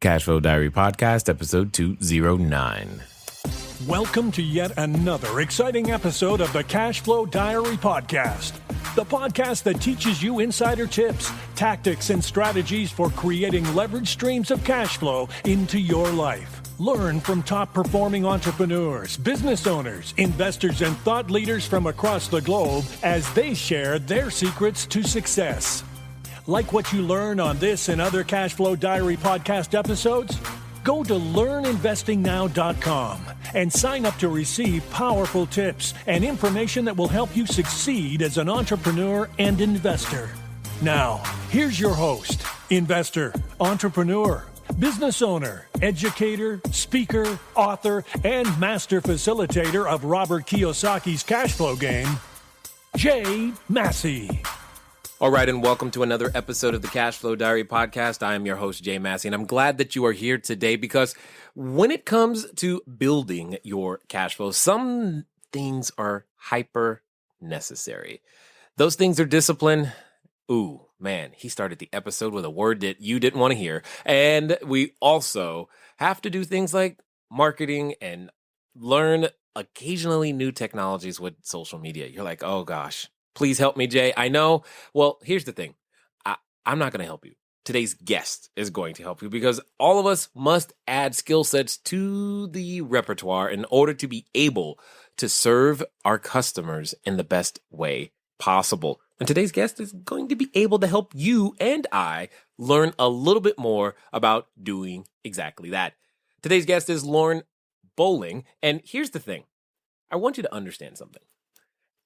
Cashflow Diary Podcast, episode 209. Welcome to yet another exciting episode of the Cashflow Diary Podcast, the podcast that teaches you insider tips, tactics, and strategies for creating leverage streams of cash flow into your life. Learn from top-performing entrepreneurs, business owners, investors, and thought leaders from across the globe as they share their secrets to success. Like what you learn on this and other Cashflow Diary podcast episodes? Go to learninvestingnow.com and sign up to receive powerful tips and information that will help you succeed as an entrepreneur and investor. Now, here's your host, investor, entrepreneur, business owner, educator, speaker, author, and master facilitator of Robert Kiyosaki's cash flow game, Jay Massey. All right, and welcome to another episode of the Cashflow Diary Podcast. I am your host, Jay Massey, and I'm glad that you are here today because when it comes to building your cash flow, some things are hyper necessary. Those things are discipline. Ooh, man, he started the episode with a word that you didn't want to hear. And we also have to do things like marketing and learn occasionally new technologies with social media. You're like, oh gosh. Please help me, Jay. I know. Well, here's the thing. I'm not going to help you. Today's guest is going to help you because all of us must add skill sets to the repertoire in order to be able to serve our customers in the best way possible. And today's guest is going to be able to help you and I learn a little bit more about doing exactly that. Today's guest is Lauren Bowling. And here's the thing. I want you to understand something.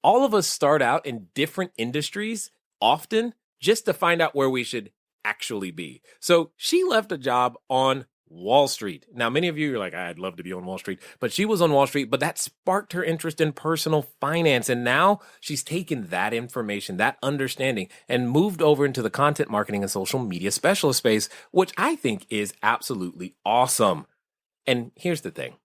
All of us start out in different industries often just to find out where we should actually be. So she left a job on Wall Street. Now, many of you are like, I'd love to be on Wall Street, but she was on Wall Street, but that sparked her interest in personal finance. And now she's taken that information, that understanding, and moved over into the content marketing and social media specialist space, which I think is absolutely awesome. And here's the thing.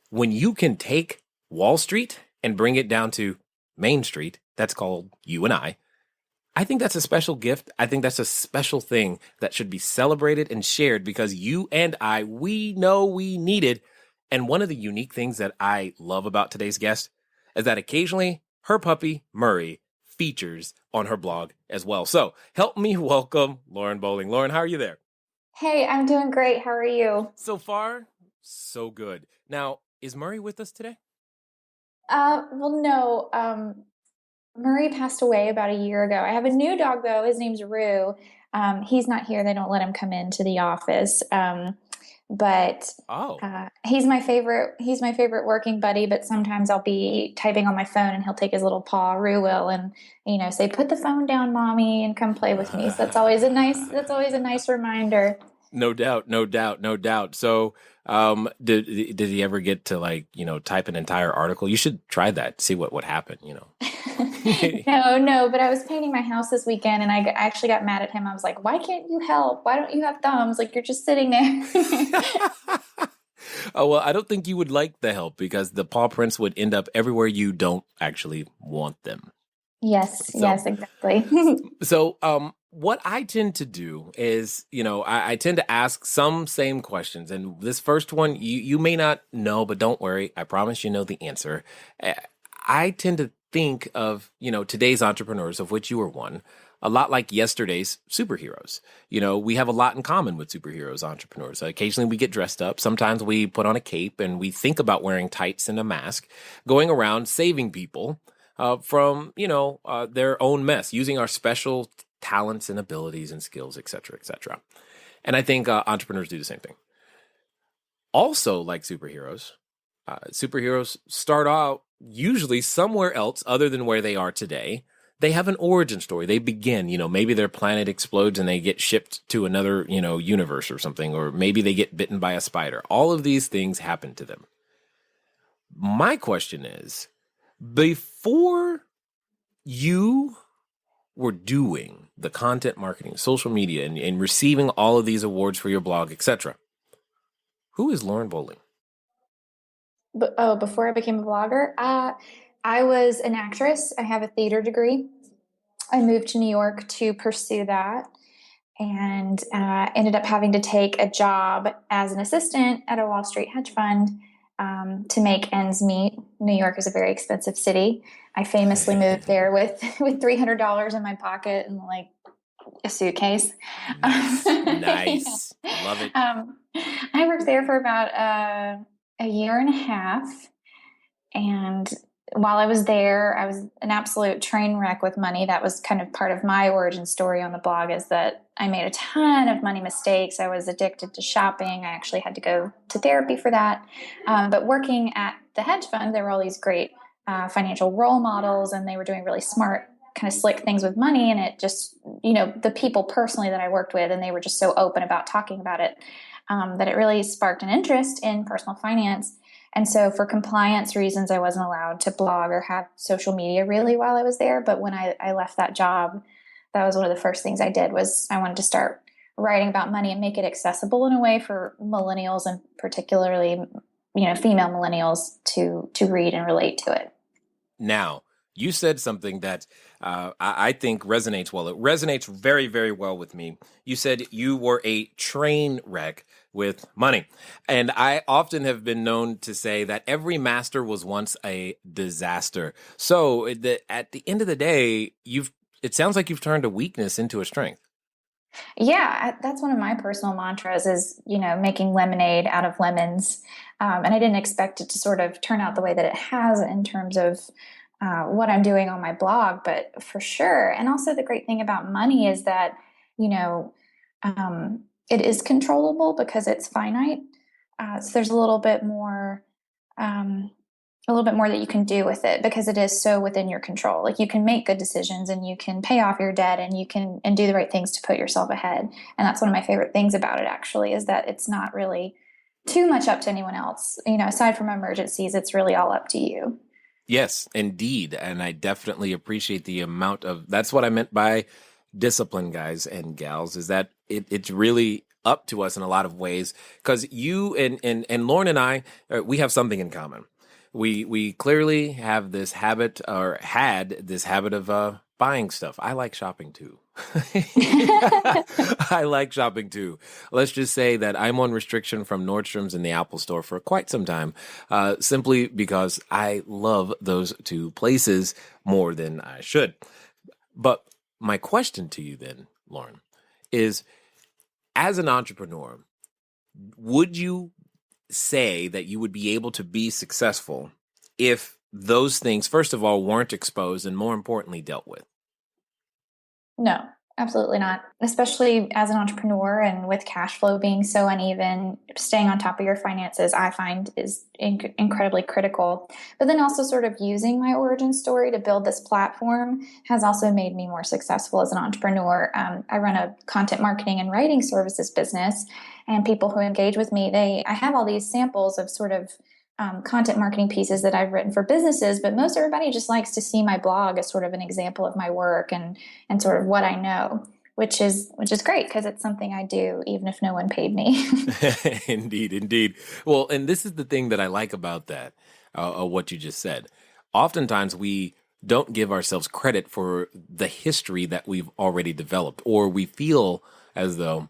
When you can take Wall Street and bring it down to Main Street, that's called you and I think that's a special gift. I think that's a special thing that should be celebrated and shared because you and I, we know we need it. And one of the unique things that I love about today's guest is that occasionally her puppy, Murray, features on her blog as well. So help me welcome Lauren Bowling. Lauren, how are you there? Hey, I'm doing great. How are you? So far, so good. Now, is Murray with us today? Well, no. Murray passed away about a year ago. I have a new dog though. His name's Rue. He's not here. They don't let him come into the office. But he's my favorite. He's my favorite working buddy. But sometimes I'll be typing on my phone and he'll take his little paw, Rue will, and say, "Put the phone down, mommy, and come play with me." So that's always a nice reminder. No doubt. So, did he ever get to type an entire article? You should try that. See what happened, No, but I was painting my house this weekend and I actually got mad at him. I was like, why can't you help? Why don't you have thumbs? Like, you're just sitting there. Oh, well, I don't think you would like the help because the paw prints would end up everywhere you don't actually want them. Yes, exactly. So, what I tend to do is, I tend to ask some same questions. And this first one, you may not know, but don't worry. I promise you know the answer. I tend to think of, today's entrepreneurs, of which you are one, a lot like yesterday's superheroes. We have a lot in common with superheroes entrepreneurs. Occasionally we get dressed up. Sometimes we put on a cape and we think about wearing tights and a mask, going around saving people from, their own mess, using our special talents and abilities and skills, et cetera, et cetera. And I think entrepreneurs do the same thing. Also, like superheroes start out usually somewhere else other than where they are today. They have an origin story. They begin, maybe their planet explodes and they get shipped to another, universe or something, or maybe they get bitten by a spider. All of these things happen to them. My question is, before you were doing the content marketing, social media, and receiving all of these awards for your blog, etc., who is Lauren Bowling? Before I became a blogger, I was an actress. I have a theater degree. I moved to New York to pursue that. and ended up having to take a job as an assistant at a Wall Street hedge fund to make ends meet. New York is a very expensive city. I famously moved there with $300 in my pocket and like a suitcase. Nice. Love it. I worked there for about a year and a half. And while I was there, I was an absolute train wreck with money. That was kind of part of my origin story on the blog, is that I made a ton of money mistakes. I was addicted to shopping. I actually had to go to therapy for that. But working at the hedge fund, there were all these great financial role models, and they were doing really smart, kind of slick things with money. And it just, the people personally that I worked with, and they were just so open about talking about it, that it really sparked an interest in personal finance. And so for compliance reasons, I wasn't allowed to blog or have social media really while I was there. But when I left that job, that was one of the first things I did. Was I wanted to start writing about money and make it accessible in a way for millennials, and particularly, female millennials to read and relate to it. Now, you said something that I think resonates well. It resonates very, very well with me. You said you were a train wreck with money. And I often have been known to say that every master was once a disaster. So at the end of the day, it sounds like you've turned a weakness into a strength. Yeah, that's one of my personal mantras is, making lemonade out of lemons. And I didn't expect it to sort of turn out the way that it has in terms of what I'm doing on my blog, but for sure. And also the great thing about money is that, it is controllable because it's finite. So there's a little bit more that you can do with it because it is so within your control. Like you can make good decisions and you can pay off your debt and you can do the right things to put yourself ahead. And that's one of my favorite things about it, actually, is that it's not really too much up to anyone else. Aside from emergencies, it's really all up to you. Yes, indeed. And I definitely appreciate the amount of, that's what I meant by discipline, guys and gals, is that it's really up to us in a lot of ways. Because you and Lauren and I, we have something in common. We clearly have this habit, or had this habit of buying stuff. I like shopping too. I like shopping too. Let's just say that I'm on restriction from Nordstrom's and the Apple Store for quite some time, simply because I love those two places more than I should. But my question to you then, Lauren, is as an entrepreneur, would you say that you would be able to be successful if those things, first of all, weren't exposed and more importantly, dealt with? No, absolutely not. Especially as an entrepreneur and with cash flow being so uneven, staying on top of your finances, I find is incredibly critical. But then also sort of using my origin story to build this platform has also made me more successful as an entrepreneur. I run a content marketing and writing services business, and people who engage with me, I have all these samples of sort of content marketing pieces that I've written for businesses, but most everybody just likes to see my blog as sort of an example of my work and sort of what I know, which is great because it's something I do even if no one paid me. Indeed. Well, and this is the thing that I like about that, what you just said. Oftentimes we don't give ourselves credit for the history that we've already developed, or we feel as though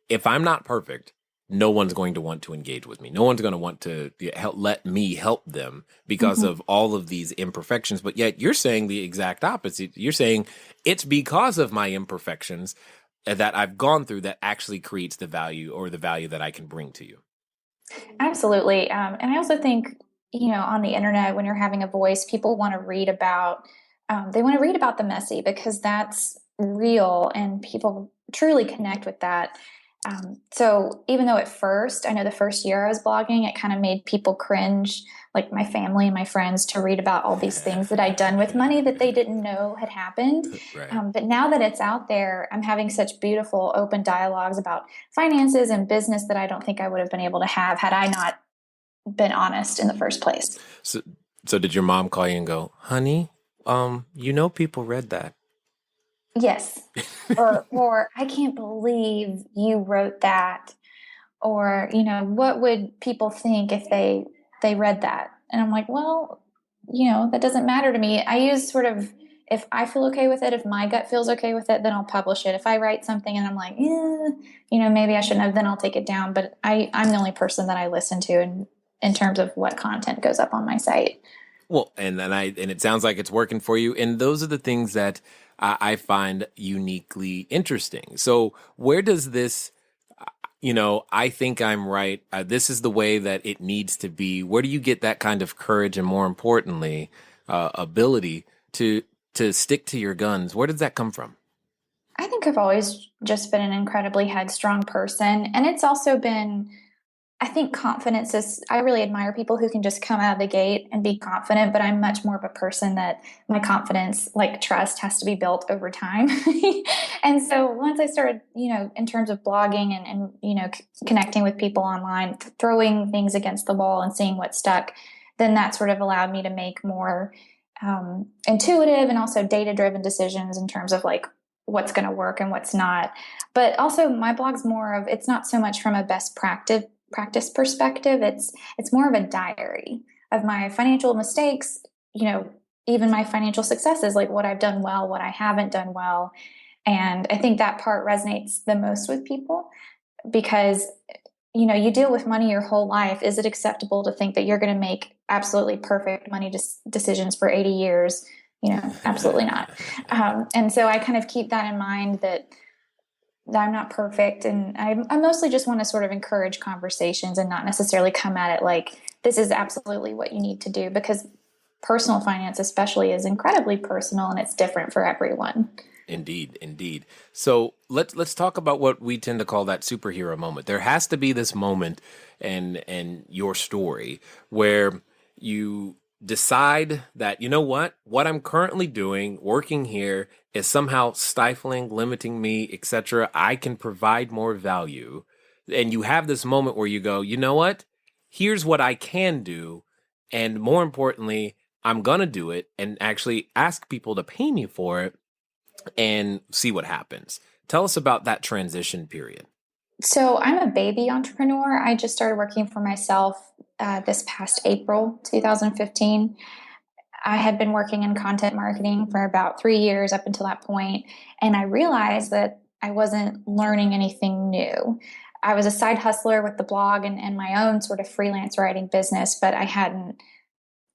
if I'm not perfect, no one's going to want to engage with me. No one's going to want to let me help them because of all of these imperfections. But yet you're saying the exact opposite. You're saying it's because of my imperfections that I've gone through that actually creates the value, or the value that I can bring to you. Absolutely. And I also think, on the internet, when you're having a voice, people want to read about, the messy because that's real and people truly connect with that. So even though at first, I know the first year I was blogging, it kind of made people cringe, like my family and my friends, to read about all these things that I'd done with money that they didn't know had happened. Right. But now that it's out there, I'm having such beautiful open dialogues about finances and business that I don't think I would have been able to have had I not been honest in the first place. So did your mom call you and go, honey, people read that? Yes. or I can't believe you wrote that. Or, what would people think if they read that? And I'm like, well, that doesn't matter to me. I use sort of if I feel okay with it, if my gut feels okay with it, then I'll publish it. If I write something and I'm like, maybe I shouldn't have, then I'll take it down. But I'm the only person that I listen to in terms of what content goes up on my site. Well, and it sounds like it's working for you. And those are the things that I find uniquely interesting. So where does this, I think I'm right. This is the way that it needs to be. Where do you get that kind of courage and, more importantly, ability to stick to your guns? Where does that come from? I think I've always just been an incredibly headstrong person. And it's also been, I think confidence is, I really admire people who can just come out of the gate and be confident, but I'm much more of a person that my confidence, like trust, has to be built over time. And so once I started, in terms of blogging and connecting with people online, throwing things against the wall and seeing what stuck, then that sort of allowed me to make more intuitive and also data-driven decisions in terms of like what's going to work and what's not. But also my blog's more of, it's not so much from a best practice perspective. It's more of a diary of my financial mistakes, even my financial successes, like what I've done well, what I haven't done well. And I think that part resonates the most with people because, you deal with money your whole life. Is it acceptable to think that you're going to make absolutely perfect money decisions for 80 years? Absolutely not. And so I kind of keep that in mind that I'm not perfect. And I mostly just want to sort of encourage conversations and not necessarily come at it like this is absolutely what you need to do, because personal finance especially is incredibly personal and it's different for everyone. Indeed. So let's talk about what we tend to call that superhero moment. There has to be this moment in your story where you decide that, what I'm currently doing, working here, is somehow stifling, limiting me, etc. I can provide more value. And you have this moment where you go, what? Here's what I can do. And more importantly, I'm going to do it and actually ask people to pay me for it and see what happens. Tell us about that transition period. So I'm a baby entrepreneur. I just started working for myself this past April 2015. I had been working in content marketing for about 3 years up until that point, and I realized that I wasn't learning anything new. I was a side hustler with the blog and my own sort of freelance writing business, but I hadn't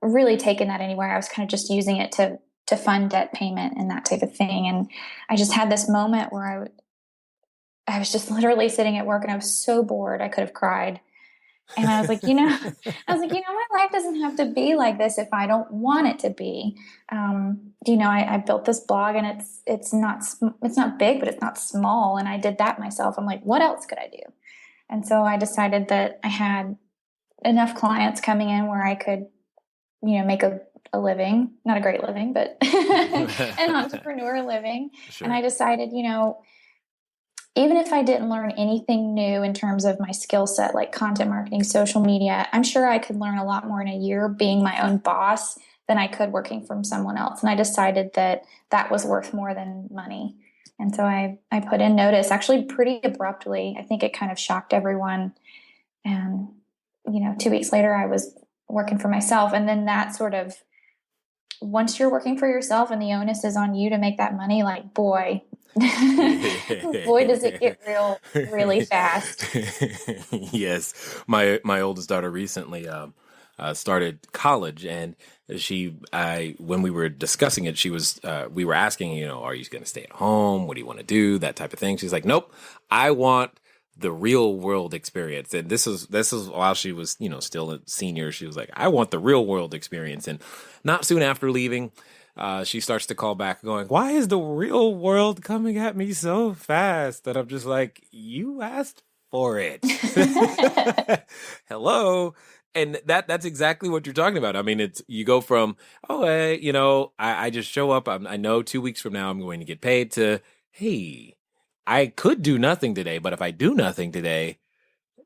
really taken that anywhere. I was kind of just using it to fund debt payment and that type of thing. And I just had this moment where I was just literally sitting at work and I was so bored I could have cried. And I was like, my life doesn't have to be like this if I don't want it to be. I built this blog and it's not big, but it's not small. And I did that myself. I'm like, what else could I do? And so I decided that I had enough clients coming in where I could, make a living, not a great living, but an entrepreneur living. Sure. And I decided, even if I didn't learn anything new in terms of my skill set, like content marketing, social media, I'm sure I could learn a lot more in a year being my own boss than I could working from someone else. And I decided that was worth more than money. And so I put in notice, actually pretty abruptly. I think it kind of shocked everyone. And, 2 weeks later, I was working for myself. And then that sort of, once you're working for yourself and the onus is on you to make that money, like, boy, does it get real really fast. Yes. My oldest daughter recently started college, and when we were discussing it, we were asking, are you going to stay at home? What do you want to do? That type of thing. She's like, nope, I want the real world experience. And this is while she was, still a senior. She was like, I want the real world experience. And not soon after leaving, she starts to call back going, why is the real world coming at me so fast? That I'm just like, you asked for it. Hello. And that's exactly what you're talking about. I mean, you go from, I just show up. I know 2 weeks from now I'm going to get paid to, hey, I could do nothing today, but if I do nothing today,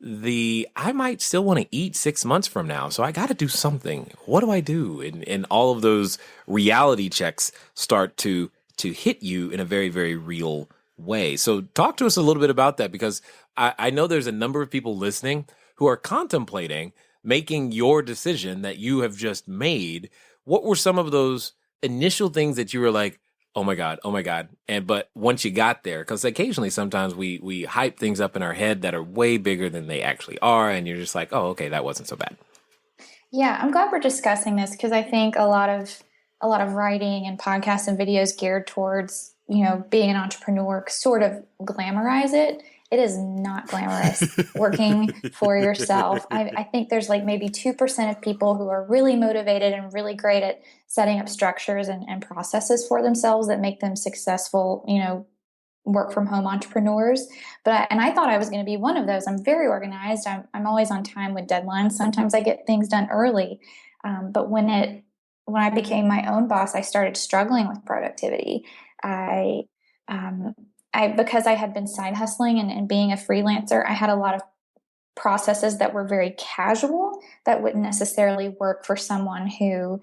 I might still want to eat 6 months from now. So I got to do something. What do I do? And all of those reality checks start to hit you in a very, very real way. So talk to us a little bit about that, because I know there's a number of people listening who are contemplating making your decision that you have just made. What were some of those initial things that you were like, oh my God. But once you got there, because occasionally sometimes we hype things up in our head that are way bigger than they actually are. And you're just like, oh, okay, that wasn't so bad. Yeah, I'm glad we're discussing this because I think a lot of writing and podcasts and videos geared towards, being an entrepreneur sort of glamorize it. It is not glamorous working for yourself. I think there's like maybe 2% of people who are really motivated and really great at setting up structures and processes for themselves that make them successful, work from home entrepreneurs. And I thought I was going to be one of those. I'm very organized. I'm always on time with deadlines. Sometimes I get things done early. But when I became my own boss, I started struggling with productivity. Because I had been side hustling and being a freelancer, I had a lot of processes that were very casual that wouldn't necessarily work for someone who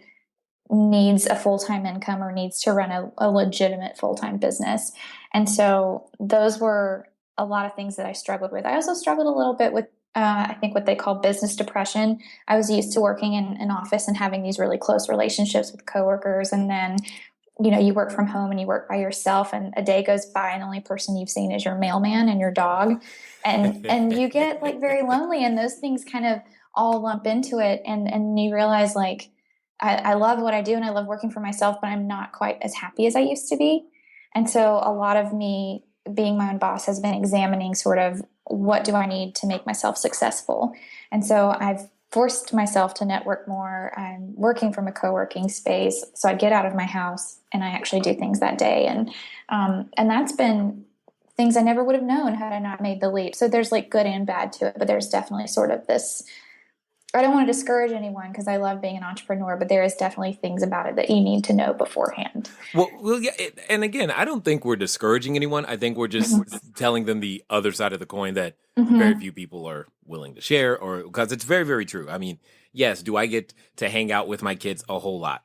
needs a full-time income or needs to run a legitimate full-time business. And so those were a lot of things that I struggled with. I also struggled a little bit with, I think what they call business depression. I was used to working in an office and having these really close relationships with coworkers. And then, you work from home and you work by yourself and a day goes by and the only person you've seen is your mailman and your dog. And you get like very lonely and those things kind of all lump into it. And you realize like, I love what I do and I love working for myself, but I'm not quite as happy as I used to be. And so a lot of me being my own boss has been examining sort of what do I need to make myself successful. And so I've forced myself to network more. I'm working from a co-working space. So I get out of my house and I actually do things that day. And that's been things I never would have known had I not made the leap. So there's like good and bad to it, but there's definitely sort of this, I don't want to discourage anyone because I love being an entrepreneur, but there is definitely things about it that you need to know beforehand. Well, yeah. And again, I don't think we're discouraging anyone. I think we're just telling them the other side of the coin that very few people are willing to share, or because it's very, very true. I mean, yes, do I get to hang out with my kids a whole lot?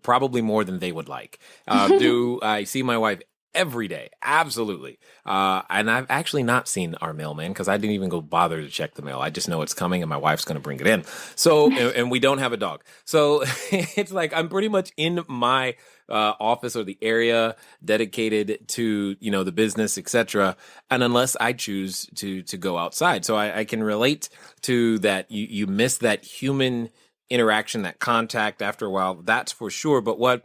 Probably more than they would like. Do I see my wife every day? Absolutely. And I've actually not seen our mailman because I didn't even go bother to check the mail. I just know it's coming and my wife's going to bring it in. So, and we don't have a dog. So it's like I'm pretty much in my office or the area dedicated to, the business, etc. And unless I choose to go outside. So I can relate to that. You miss that human interaction, that contact after a while. That's for sure. But what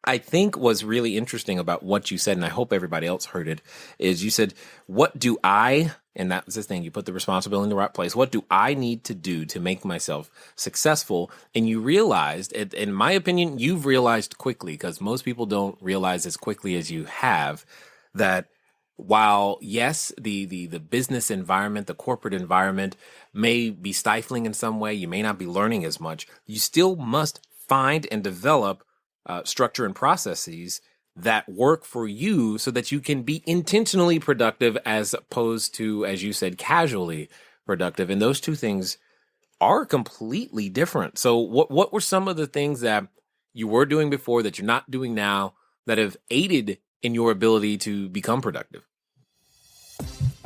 I think was really interesting about what you said, and I hope everybody else heard it, is you said, what do I, and that was the thing, you put the responsibility in the right place, what do I need to do to make myself successful? And you realized, in my opinion, you've realized quickly, because most people don't realize as quickly as you have, that while, yes, the business environment, the corporate environment may be stifling in some way, you may not be learning as much, you still must find and develop structure and processes that work for you so that you can be intentionally productive as opposed to, as you said, casually productive. And those two things are completely different. So what were some of the things that you were doing before that you're not doing now that have aided in your ability to become productive?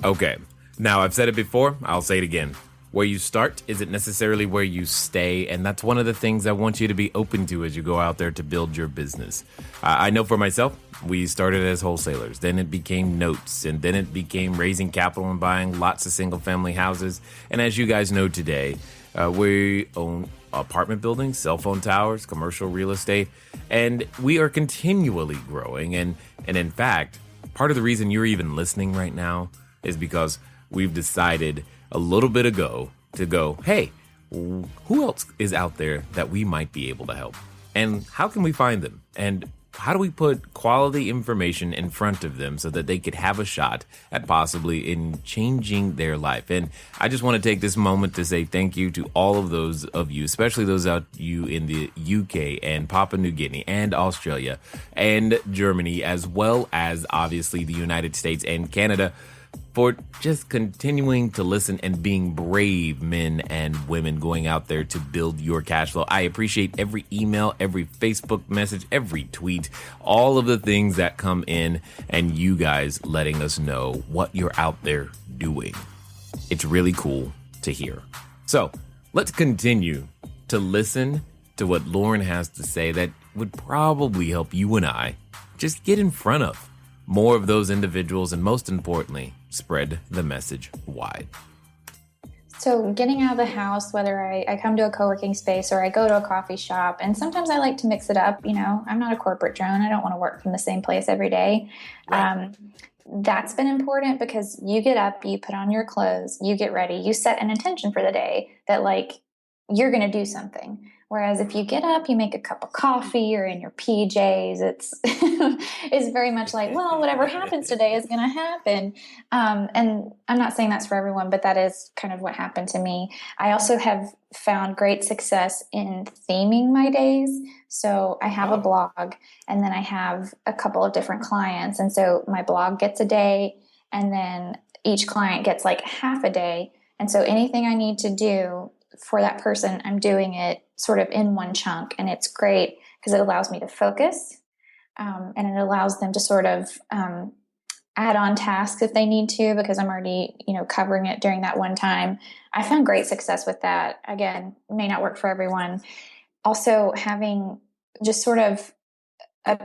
Okay. Now, I've said it before. I'll say it again. Where you start isn't necessarily where you stay, and that's one of the things I want you to be open to as you go out there to build your business. I know for myself, we started as wholesalers, then it became notes, and then it became raising capital and buying lots of single-family houses. And as you guys know today, we own apartment buildings, cell phone towers, commercial real estate, and we are continually growing. And in fact, part of the reason you're even listening right now is because we've decided a little bit ago to go, hey, who else is out there that we might be able to help? And how can we find them? And how do we put quality information in front of them so that they could have a shot at possibly in changing their life? And I just want to take this moment to say thank you to all of those of you, especially those out you in the UK and Papua New Guinea and Australia and Germany, as well as obviously the United States and Canada, for just continuing to listen and being brave men and women going out there to build your cash flow. I appreciate every email, every Facebook message, every tweet, all of the things that come in, and you guys letting us know what you're out there doing. It's really cool to hear. So let's continue to listen to what Lauren has to say that would probably help you and I just get in front of more of those individuals and, most importantly, spread the message wide. So getting out of the house, whether I come to a co-working space or I go to a coffee shop, and sometimes I like to mix it up. I'm not a corporate drone. I don't want to work from the same place every day. Right. That's been important because you get up, you put on your clothes, you get ready, you set an intention for the day that you're going to do something. Whereas if you get up, you make a cup of coffee or in your PJs, it's very much like, well, whatever happens today is going to happen. And I'm not saying that's for everyone, but that is kind of what happened to me. I also have found great success in theming my days. So I have a blog, and then I have a couple of different clients. And so my blog gets a day, and then each client gets half a day. And so anything I need to do for that person, I'm doing it sort of in one chunk. And it's great because it allows me to focus, and it allows them to sort of add on tasks if they need to, because I'm already, covering it during that one time. I found great success with that. Again, may not work for everyone. Also having just sort of a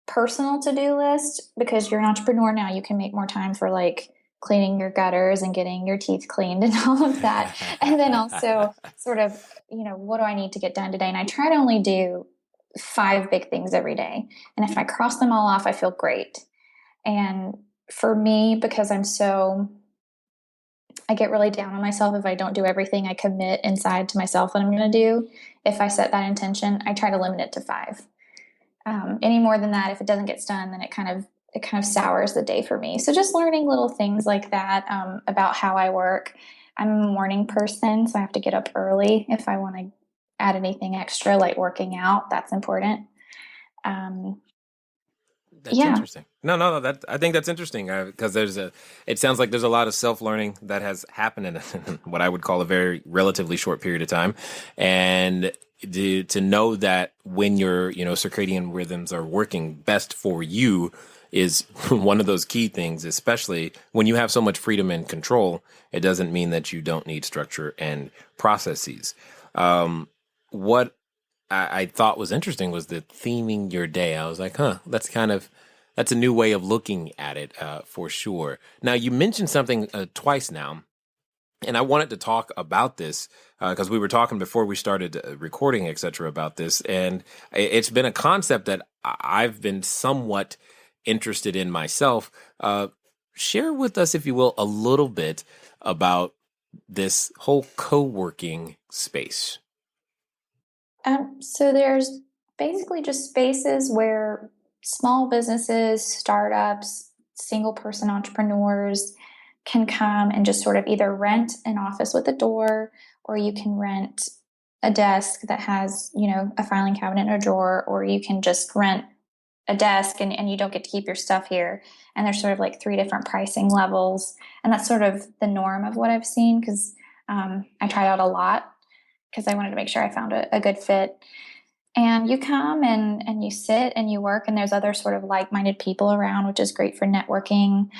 personal to-do list, because you're an entrepreneur now, you can make more time for cleaning your gutters and getting your teeth cleaned and all of that. And then also sort of, what do I need to get done today? And I try to only do 5 big things every day. And if I cross them all off, I feel great. And for me, because I get really down on myself if I don't do everything I commit inside to myself that I'm going to do. If I set that intention, I try to limit it to 5. Any more than that, if it doesn't get done, then it kind of sours the day for me. So just learning little things like that about how I work. I'm a morning person, so I have to get up early if I want to add anything extra, like working out. That's important. That's interesting. No. I think that's interesting because it sounds like there's a lot of self-learning that has happened in what I would call a very relatively short period of time. And to know that when your, circadian rhythms are working best for you is one of those key things, especially when you have so much freedom and control. It doesn't mean that you don't need structure and processes. What I thought was interesting was the theming your day. I was like, that's a new way of looking at it for sure. Now, you mentioned something twice now, and I wanted to talk about this because we were talking before we started recording, et cetera, about this. And it's been a concept that I've been somewhat interested in myself. Share with us, if you will, a little bit about this whole co-working space. So there's basically just spaces where small businesses, startups, single person entrepreneurs can come and just sort of either rent an office with a door, or you can rent a desk that has, a filing cabinet and a drawer, or you can just rent a desk and you don't get to keep your stuff here. And there's sort of 3 different pricing levels. And that's sort of the norm of what I've seen, because I tried out a lot because I wanted to make sure I found a good fit. And you come and you sit and you work, and there's other sort of like-minded people around, which is great for networking.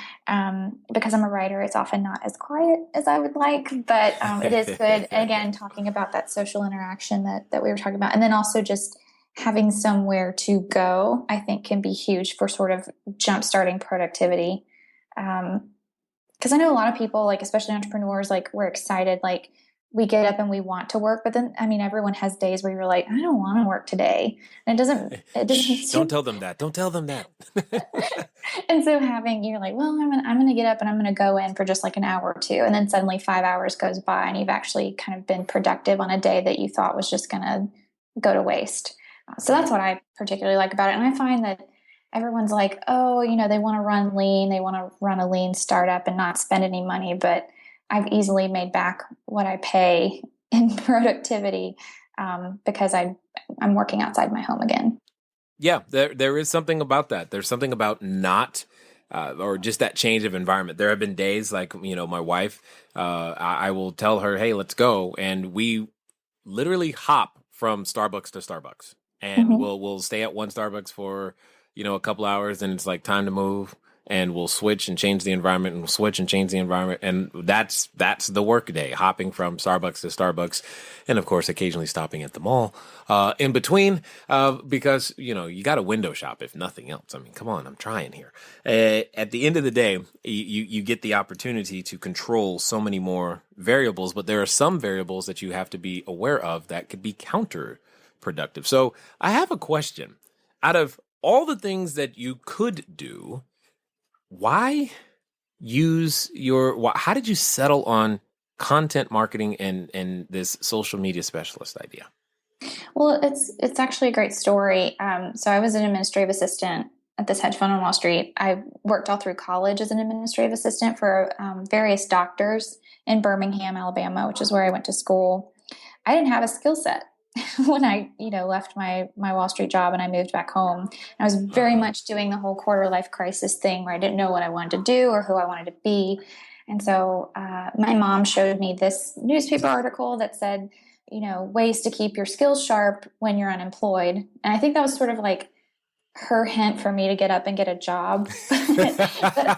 Because I'm a writer, it's often not as quiet as I would like, but it is good. Again, talking about that social interaction that we were talking about. And then also just having somewhere to go, I think can be huge for sort of jump-starting productivity. Because I know a lot of people, especially entrepreneurs, we're excited, we get up and we want to work, but then, everyone has days where you're like, I don't want to work today. And it doesn't don't tell them that. Don't tell them that. And so you're like, well, I'm going to get up and I'm going to go in for just an hour or 2. And then suddenly 5 hours goes by and you've actually kind of been productive on a day that you thought was just going to go to waste. So that's what I particularly like about it. And I find that everyone's like, oh, they want to run lean. They want to run a lean startup and not spend any money. But I've easily made back what I pay in productivity because I'm working outside my home again. Yeah, there is something about that. There's something about not or just that change of environment. There have been days my wife, I will tell her, hey, let's go. And we literally hop from Starbucks to Starbucks. And we'll stay at one Starbucks for, a couple hours, and it's time to move. and we'll switch and change the environment, and we'll switch and change the environment. And that's the work day, hopping from Starbucks to Starbucks. And of course, occasionally stopping at the mall in between, because, you got to window shop, if nothing else. I mean, come on, I'm trying here. At the end of the day, you get the opportunity to control so many more variables, but there are some variables that you have to be aware of that could be counterproductive. So I have a question. Out of all the things that you could do, how did you settle on content marketing and this social media specialist idea? Well, it's actually a great story. So I was an administrative assistant at this hedge fund on Wall Street. I worked all through college as an administrative assistant for various doctors in Birmingham, Alabama, which is where I went to school. I didn't have a skill set when I, left my Wall Street job and I moved back home. I was very much doing the whole quarter life crisis thing where I didn't know what I wanted to do or who I wanted to be. And so my mom showed me this newspaper article that said, ways to keep your skills sharp when you're unemployed. And I think that was sort of like her hint for me to get up and get a job. But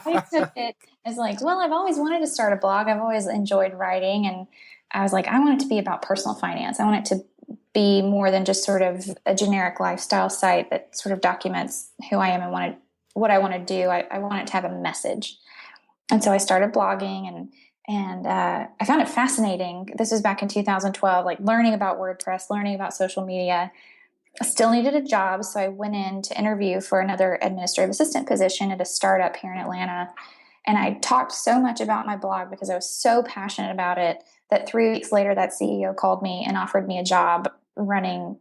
I took it as like, well, I've always wanted to start a blog. I've always enjoyed writing. And I was like, I want it to be about personal finance. I want it to be more than just sort of a generic lifestyle site that sort of documents who I am and what I want to do. I want it to have a message. And so I started blogging and I found it fascinating. This was back in 2012, like learning about WordPress, learning about social media. I still needed a job, so I went in to interview for another administrative assistant position at a startup here in Atlanta. And I talked so much about my blog because I was so passionate about it that 3 weeks later, that CEO called me and offered me a job running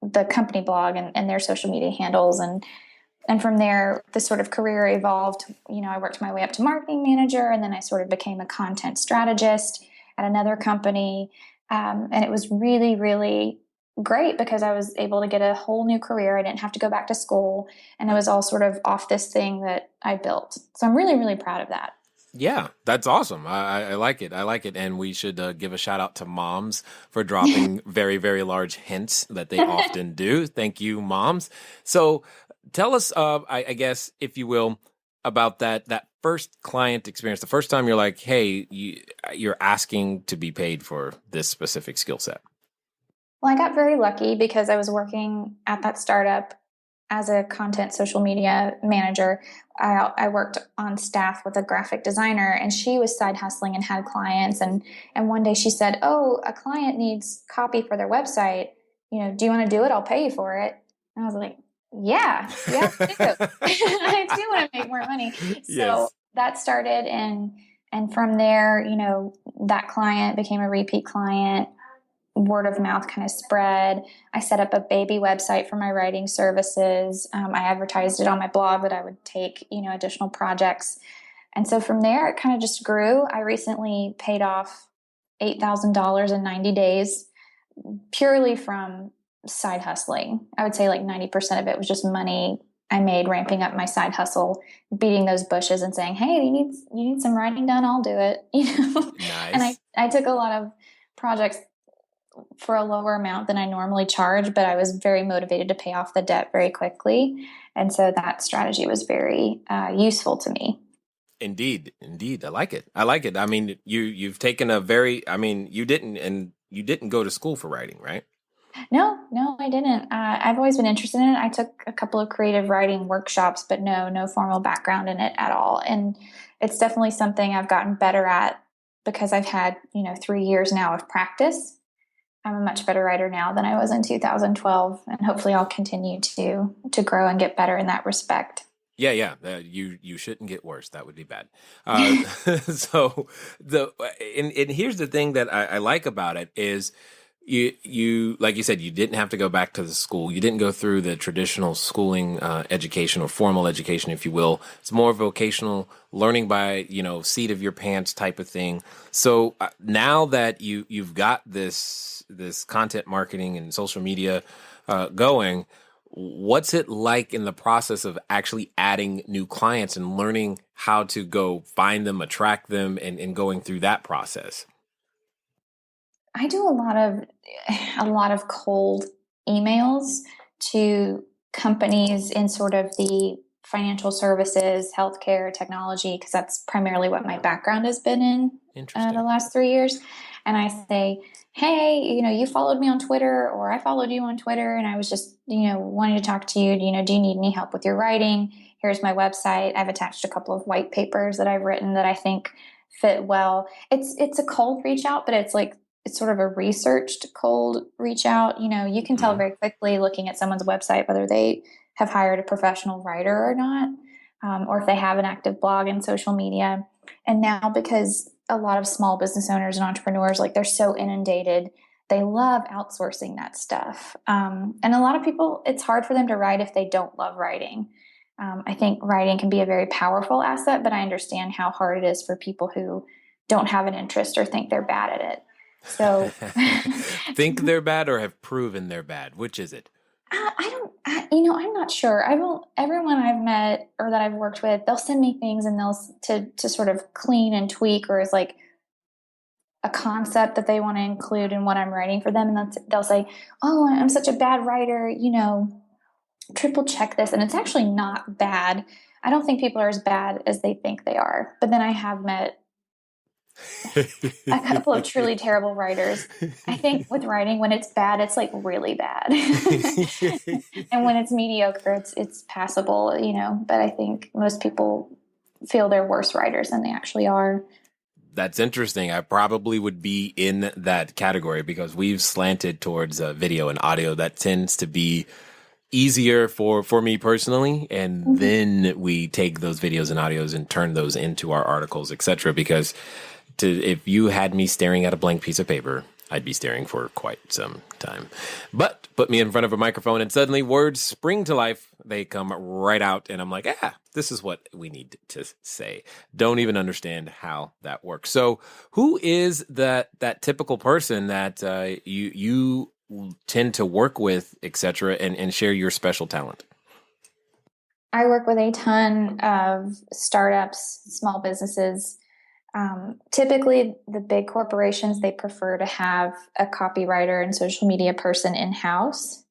the company blog and their social media handles. And from there, the sort of career evolved. I worked my way up to marketing manager, and then I sort of became a content strategist at another company. And it was really, really great because I was able to get a whole new career. I didn't have to go back to school, and it was all sort of off this thing that I built. So I'm really, really proud of that. Yeah, that's awesome. I like it. I like it. And we should give a shout out to moms for dropping very, very large hints that they often do. Thank you, moms. So tell us, I guess, if you will, about that first client experience, the first time you're like, hey, you're asking to be paid for this specific skill set. Well, I got very lucky because I was working at that startup as a content social media manager. I worked on staff with a graphic designer, and she was side hustling and had clients. And one day she said, "Oh, a client needs copy for their website. Do you want to do it? I'll pay you for it." And I was like, yeah, I do. I do want to make more money. So that started, and from there, that client became a repeat client. Word of mouth kind of spread. I set up a baby website for my writing services. I advertised it on my blog that I would take, additional projects. And so from there, it kind of just grew. I recently paid off $8,000 in 90 days purely from side hustling. I would say like 90% of it was just money I made ramping up my side hustle, beating those bushes and saying, "Hey, you need some writing done? I'll do it." Nice. And I took a lot of projects for a lower amount than I normally charge, but I was very motivated to pay off the debt very quickly. And so that strategy was very useful to me. Indeed. I like it. I mean, you've taken you didn't go to school for writing, right? No, I didn't. I've always been interested in it. I took a couple of creative writing workshops, but no formal background in it at all. And it's definitely something I've gotten better at because I've had, 3 years now of practice. I'm a much better writer now than I was in 2012, and hopefully I'll continue to grow and get better in that respect. Yeah. You shouldn't get worse. That would be bad. So and here's the thing that I like about it is you like you said, you didn't have to go back to the school. You didn't go through the traditional schooling education or formal education, if you will. It's more vocational learning by, seat of your pants type of thing. So now that you've got this content marketing and social media going, what's it like in the process of actually adding new clients and learning how to go find them, attract them, and going through that process? I do a lot of cold emails to companies in sort of the financial services, healthcare, technology, because that's primarily what my background has been in the last 3 years. And I say, hey, you followed me on Twitter, or I followed you on Twitter, and I was just, wanting to talk to you. Do you need any help with your writing? Here's my website. I've attached a couple of white papers that I've written that I think fit well. It's a cold reach out, but it's sort of a researched cold reach out. You can tell very quickly looking at someone's website whether they have hired a professional writer or not, or if they have an active blog and social media. And now, because a lot of small business owners and entrepreneurs, they're so inundated, they love outsourcing that stuff. And a lot of people, it's hard for them to write if they don't love writing. I think writing can be a very powerful asset, but I understand how hard it is for people who don't have an interest or think they're bad at it. So think they're bad or have proven they're bad. Which is it? I'm not sure. Everyone I've met or that I've worked with, they'll send me things and to sort of clean and tweak, or is like a concept that they want to include in what I'm writing for them. And they'll say, oh, I'm such a bad writer, triple check this. And it's actually not bad. I don't think people are as bad as they think they are. But then I have met a couple of truly terrible writers. I think with writing, when it's bad, it's really bad. And when it's mediocre, it's passable, but I think most people feel they're worse writers than they actually are. That's interesting. I probably would be in that category because we've slanted towards video and audio. That tends to be easier for me personally. And then we take those videos and audios and turn those into our articles, etc. Because if you had me staring at a blank piece of paper, I'd be staring for quite some time. But put me in front of a microphone and suddenly words spring to life. They come right out and I'm like, this is what we need to say. Don't even understand how that works. So who is that typical person that you tend to work with, etc., and share your special talent? I work with a ton of startups, small businesses. Typically the big corporations, they prefer to have a copywriter and social media person in-house.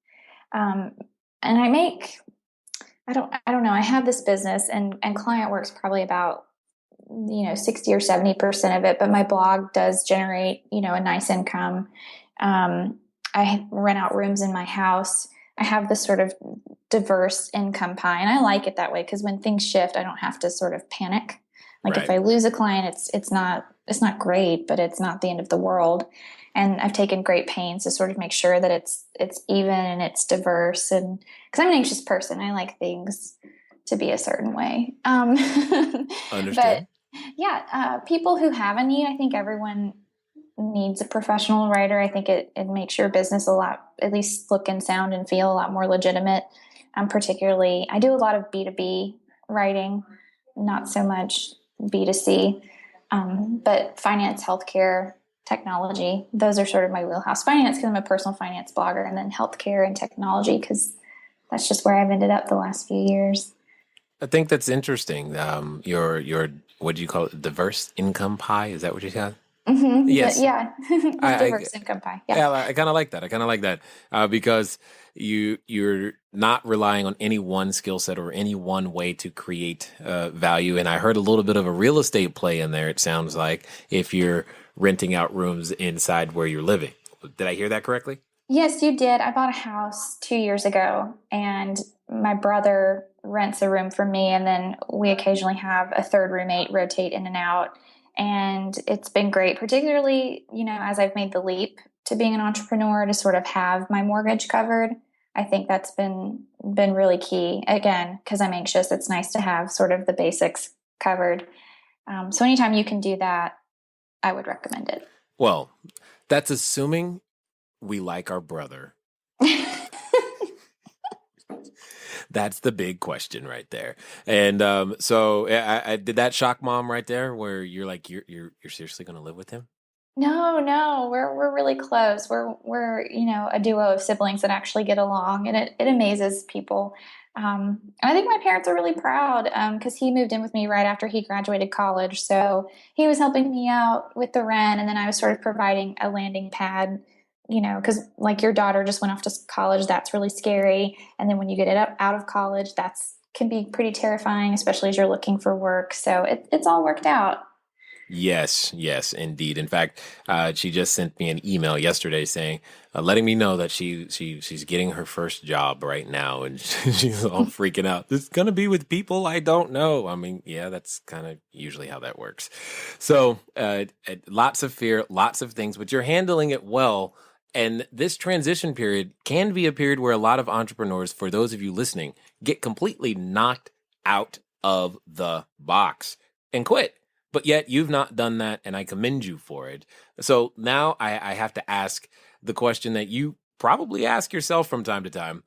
And I don't know, I have this business and client work's probably about, 60 or 70% of it, but my blog does generate, a nice income. I rent out rooms in my house. I have this sort of diverse income pie, and I like it that way because when things shift, I don't have to sort of panic. Right. If I lose a client, it's not great, but it's not the end of the world. And I've taken great pains to sort of make sure that it's even and it's diverse. And because I'm an anxious person, I like things to be a certain way. Understood. But people who have a need, I think everyone needs a professional writer. I think it makes your business at least look and sound and feel a lot more legitimate. Particularly, I do a lot of B2B writing, not so much B2C, but finance, healthcare, technology, those are sort of my wheelhouse. Finance because I'm a personal finance blogger, and then healthcare and technology because that's just where I've ended up the last few years. I think that's interesting. Your what do you call it? Diverse income pie? Is that what you said? Mm-hmm. Yes. Yeah. Diverse income pie. Yeah. I kind of like that. Because you're not relying on any one skill set or any one way to create value. And I heard a little bit of a real estate play in there. It sounds like if you're renting out rooms inside where you're living. Did I hear that correctly? Yes, you did. I bought a house 2 years ago, and my brother rents a room for me, and then we occasionally have a third roommate rotate in and out. And it's been great, particularly, as I've made the leap to being an entrepreneur to sort of have my mortgage covered. I think that's been really key. Again, because I'm anxious, it's nice to have sort of the basics covered. So anytime you can do that, I would recommend it. Well, that's assuming we like our brother. That's the big question right there. And so I did that shock mom right there where you're like, you're seriously going to live with him? No, we're really close. We're a duo of siblings that actually get along, and it amazes people. And I think my parents are really proud because he moved in with me right after he graduated college. So he was helping me out with the rent, and then I was sort of providing a landing pad, because like your daughter just went off to college, that's really scary. And then when you get it out of college, that's can be pretty terrifying, especially as you're looking for work. So it's all worked out. Yes, indeed. In fact, she just sent me an email yesterday saying, letting me know that she's getting her first job right now, and she's all freaking out. This is gonna be with people I don't know. I mean, yeah, that's kind of usually how that works. So, lots of fear, lots of things, but you're handling it well. And this transition period can be a period where a lot of entrepreneurs, for those of you listening, get completely knocked out of the box and quit. But yet you've not done that, and I commend you for it. So now I have to ask the question that you probably ask yourself from time to time.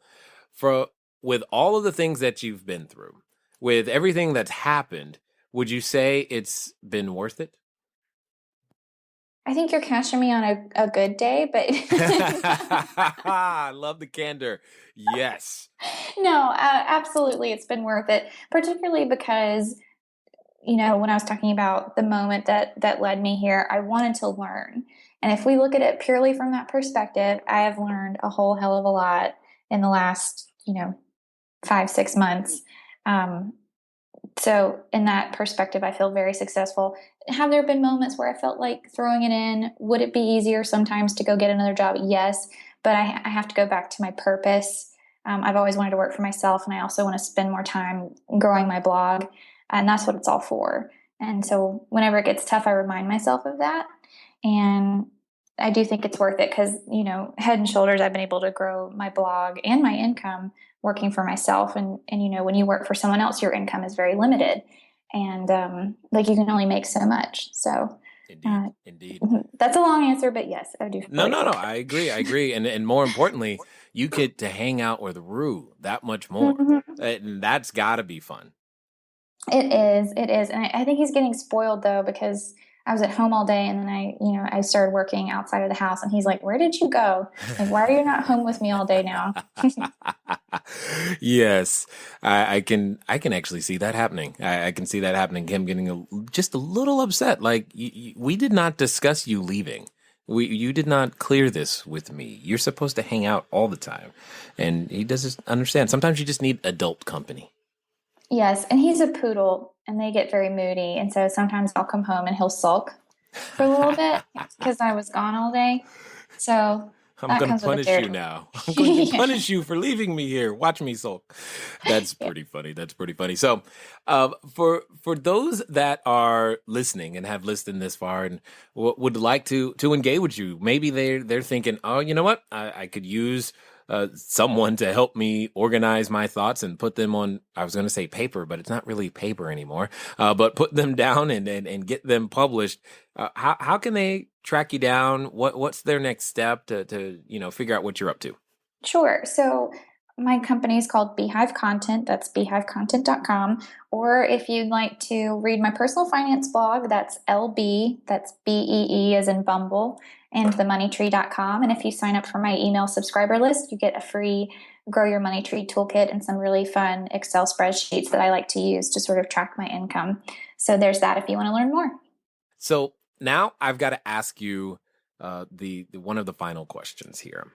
With all of the things that you've been through, with everything that's happened, would you say it's been worth it? I think you're catching me on a good day, but I love the candor. Yes. No, absolutely. It's been worth it, particularly because, when I was talking about the moment that led me here, I wanted to learn. And if we look at it purely from that perspective, I have learned a whole hell of a lot in the last, 5-6 months. So in that perspective, I feel very successful. Have there been moments where I felt like throwing it in? Would it be easier sometimes to go get another job? Yes, but I have to go back to my purpose. I've always wanted to work for myself, and I also want to spend more time growing my blog, and that's what it's all for. And so whenever it gets tough, I remind myself of that, and I do think it's worth it because, head and shoulders, I've been able to grow my blog and my income working for myself. And when you work for someone else, your income is very limited, and you can only make so much. So Indeed. That's a long answer, but yes, I do. No. I agree. And more importantly, you get to hang out with Rue that much more. And that's got to be fun. It is. And I think he's getting spoiled though, because I was at home all day, and then I started working outside of the house, and he's like, "Where did you go? Like, why are you not home with me all day now?" Yes, I can actually see that happening. I can see that happening. Him getting just a little upset. Like, we did not discuss you leaving. You did not clear this with me. You're supposed to hang out all the time, and he doesn't understand. Sometimes you just need adult company. Yes, and he's a poodle, and they get very moody, and so sometimes I'll come home and he'll sulk for a little bit because I was gone all day. So I'm going to punish you now. I'm going to punish you for leaving me here. Watch me sulk. That's pretty funny. That's pretty funny. So, for those that are listening and have listened this far and would like to engage with you, maybe they're thinking, oh, you know what? I could use someone to help me organize my thoughts and put them on, I was going to say paper, but it's not really paper anymore, but put them down and get them published. How can they track you down? What's their next step to figure out what you're up to? Sure. So my company is called Beehive Content. That's beehivecontent.com. Or if you'd like to read my personal finance blog, that's LB, that's BEE as in Bumble, and themoneytree.com. And if you sign up for my email subscriber list, you get a free Grow Your Money Tree toolkit and some really fun Excel spreadsheets that I like to use to sort of track my income. So there's that if you want to learn more. So now I've got to ask you the one of the final questions here.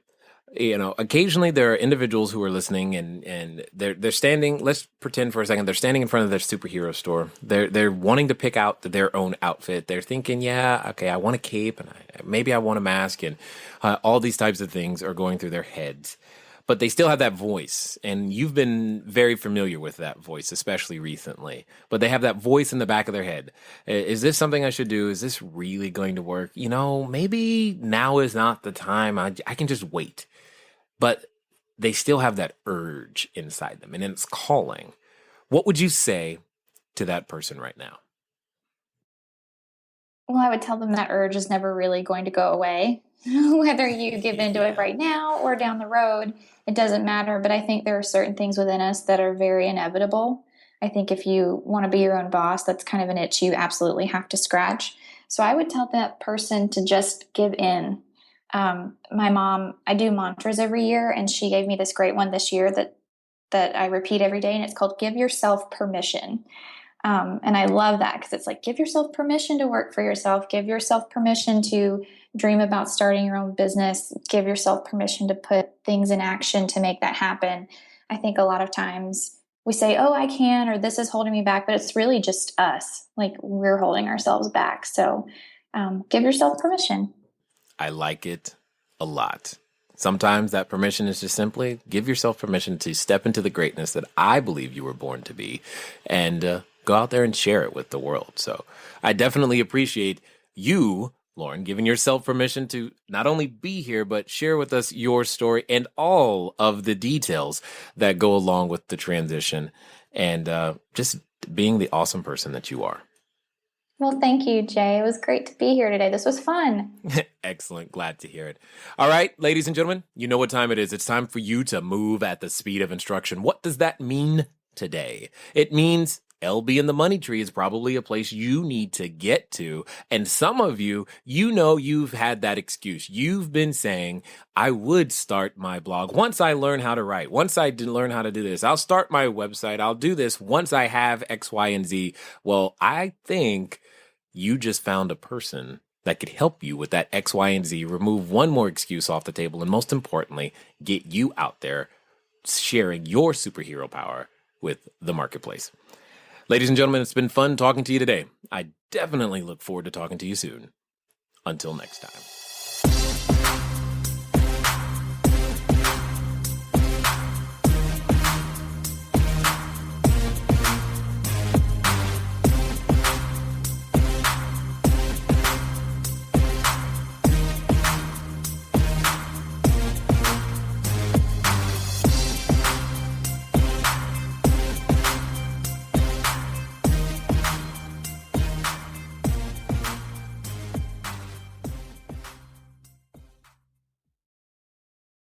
Occasionally there are individuals who are listening and they're standing, let's pretend for a second, they're standing in front of their superhero store. They're wanting to pick out their own outfit. They're thinking, yeah, okay, I want a cape and maybe I want a mask, and all these types of things are going through their heads. But they still have that voice, and you've been very familiar with that voice, especially recently. But they have that voice in the back of their head. Is this something I should do? Is this really going to work? Maybe now is not the time. I can just wait. But they still have that urge inside them, and it's calling. What would you say to that person right now? Well, I would tell them that urge is never really going to go away. Whether you give into it right now or down the road, it doesn't matter. But I think there are certain things within us that are very inevitable. I think if you want to be your own boss, that's kind of an itch you absolutely have to scratch. So I would tell that person to just give in. My mom, I do mantras every year, and she gave me this great one this year that I repeat every day, and it's called Give Yourself Permission. And I love that because it's like, give yourself permission to work for yourself. Give yourself permission to dream about starting your own business. Give yourself permission to put things in action to make that happen. I think a lot of times we say, oh, I can, or this is holding me back, but it's really just us. Like we're holding ourselves back. So give yourself permission. I like it a lot. Sometimes that permission is just simply give yourself permission to step into the greatness that I believe you were born to be and go out there and share it with the world. So I definitely appreciate you, Lauren, giving yourself permission to not only be here, but share with us your story and all of the details that go along with the transition and just being the awesome person that you are. Well, thank you, Jay. It was great to be here today. This was fun. Excellent. Glad to hear it. All right, ladies and gentlemen, you know what time it is. It's time for you to move at the speed of instruction. What does that mean today? It means LB and the Moneytree is probably a place you need to get to. And some of you, you know, you've had that excuse. You've been saying, I would start my blog once I learn how to write, once I learn how to do this. I'll start my website. I'll do this once I have X, Y, and Z. Well, I think you just found a person that could help you with that X, Y, and Z, remove one more excuse off the table, and most importantly, get you out there sharing your superhero power with the marketplace. Ladies and gentlemen, it's been fun talking to you today. I definitely look forward to talking to you soon. Until next time.